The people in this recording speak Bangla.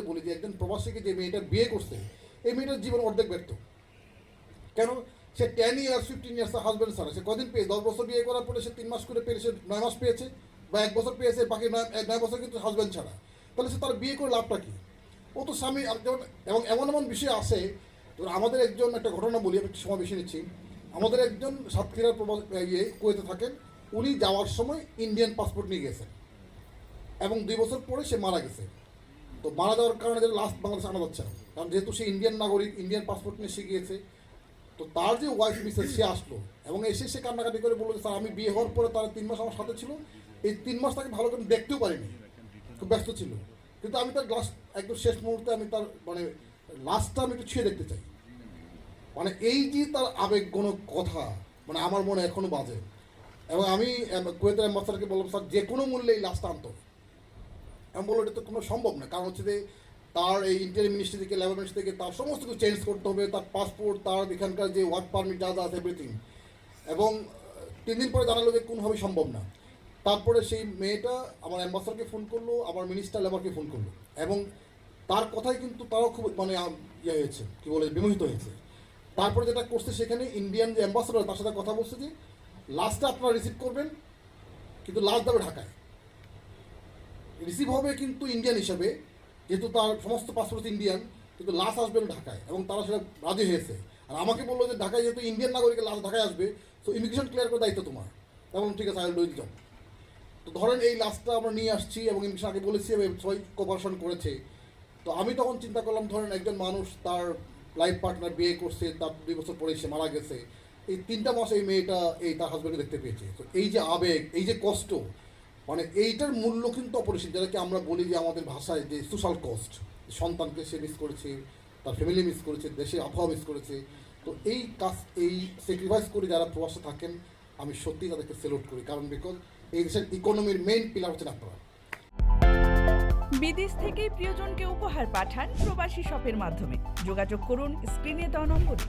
বলি যে একজন প্রবাসীকে যে মেয়েটা বিয়ে করছে এই মেয়েটার জীবন অর্ধেক ব্যর্থ। কেন? সে 10 ইয়ার্স 15 ইয়ার্স হাজব্যান্ড ছাড়া সে কদিন পেয়ে 10 বছর বিয়ে করার পরে সে 3 মাস করে পেয়ে সে 9 মাস পেয়েছে বা 1 বছর পেয়েছে, বাকি 9 বছর কিন্তু হাজব্যান্ড ছাড়া। তাহলে সে তার বিয়ে করে লাভটা কি? ও তো স্বামী। যেমন এবং এমন এমন বিষয় আছে, আমাদের একজন একটা ঘটনা বলি, আমি একটু সময় বেশি নিচ্ছি। আমাদের একজন সাতক্ষীরার কুয়েতে থাকেন, উনি যাওয়ার সময় ইন্ডিয়ান পাসপোর্ট নিয়ে গেছেন এবং 2 বছর পরে সে মারা গেছে। তো মারা যাওয়ার কারণে যে লাস্ট বাংলাদেশে আনা যাচ্ছে না, কারণ যেহেতু সে ইন্ডিয়ান নাগরিক, ইন্ডিয়ান পাসপোর্ট নিয়ে সে গিয়েছে। তো তার যে ওয়াইফ মিসেস সে আসলো এবং এসে সে কান্নাকাটি করে বললো যে স্যার আমি বিয়ে হওয়ার পরে তার 3 মাস আমার সাথে ছিল, এই 3 মাস তাকে ভালো করে দেখতেও পারিনি, খুব ব্যস্ত ছিল, কিন্তু আমি তার লাস্ট একদম শেষ মুহূর্তে আমি তার লাস্টটা আমি একটু ছুঁয়ে দেখতে চাই। এই যে তার আবেগঘন কথা আমার মনে এখনো বাজে। এবং আমি কুয়েতের অ্যাম্বাসাডারকে বললাম স্যার যে কোনো মূল্যে এই লাস্টটা আনতে হবে। আমি বললো এটা তো কোনো সম্ভব না, কারণ হচ্ছে যে তার এই ইন্টারিম মিনিস্ট্রি থেকে লেবার মিনিস্ট্রি থেকে তার সমস্ত কিছু চেঞ্জ করতে হবে, তার পাসপোর্ট, তার এখানকার যে ওয়ার্ক পারমিট যা যা আছে এভরিথিং। এবং 3 দিন পরে জানালো যে কোনোভাবেই সম্ভব না। তারপরে সেই মেয়েটা আমার অ্যাম্বাসাডারকে ফোন করলো, আমার মিনিস্টার লেবারকে ফোন করলো, এবং তার কথাই কিন্তু তারাও খুব হয়েছে, কী বলে, বিমোহিত হয়েছে। তারপরে যেটা করছে সেখানে ইন্ডিয়ান যে অ্যাম্বাসাডার তার সাথে কথা বলছে যে লাস্টটা আপনারা রিসিভ করবেন, কিন্তু লাস্ট যাবে ঢাকায়, রিসিভ হবে কিন্তু ইন্ডিয়ান হিসাবে, যেহেতু তার সমস্ত পাসপোর্ট ইন্ডিয়ান, কিন্তু লাশ আসবে ঢাকায়, এবং তারা সেটা রাজি হয়েছে। আর আমাকে বললো যে ঢাকায় যেহেতু ইন্ডিয়ান নাগরিকের লাশ ঢাকায় আসবে, তো ইমিগ্রেশন ক্লিয়ার করে দায়িত্ব তোমার। তেমন ঠিক আছে, আই উইল ডু ইট। তো ধরেন এই লাশটা আমরা নিয়ে আসছি এবং ইমিগ্রেশন আগে বলেছি এবং সবাই কোঅপারেশন করেছে। তো আমি তখন চিন্তা করলাম, ধরেন একজন মানুষ তার লাইফ পার্টনার বিয়ে করছে, তার 2 বছর পরে সে মারা গেছে, এই 3টা মাস এই মেয়েটা তার হাজব্যান্ডকে দেখতে পেয়েছে। তো এই যে আবেগ, এই যে কষ্ট, এইটার মূল্য কিন্তু অপরিসীম, যেটাকে আমরা বলি যে আমাদের ভাষায় যে সোশ্যাল কস্ট। সন্তানকে সে মিস করেছে, তার ফ্যামিলি মিস করেছে, দেশের আবহাওয়া মিস করেছে। তো এই স্যাক্রিফাইস করে যারা প্রবাসে থাকেন, আমি সত্যিই তাদেরকে স্যালুট করি, কারণ বিকজ এই দেশের ইকোনমির মেইন পিলার হচ্ছেন আপনারা। বিদেশ থেকে প্রিয়জনকে উপহার পাঠান প্রবাসী শপের মাধ্যমে। যোগাযোগ করুন স্ক্রিনে দেওয়া নম্বরে।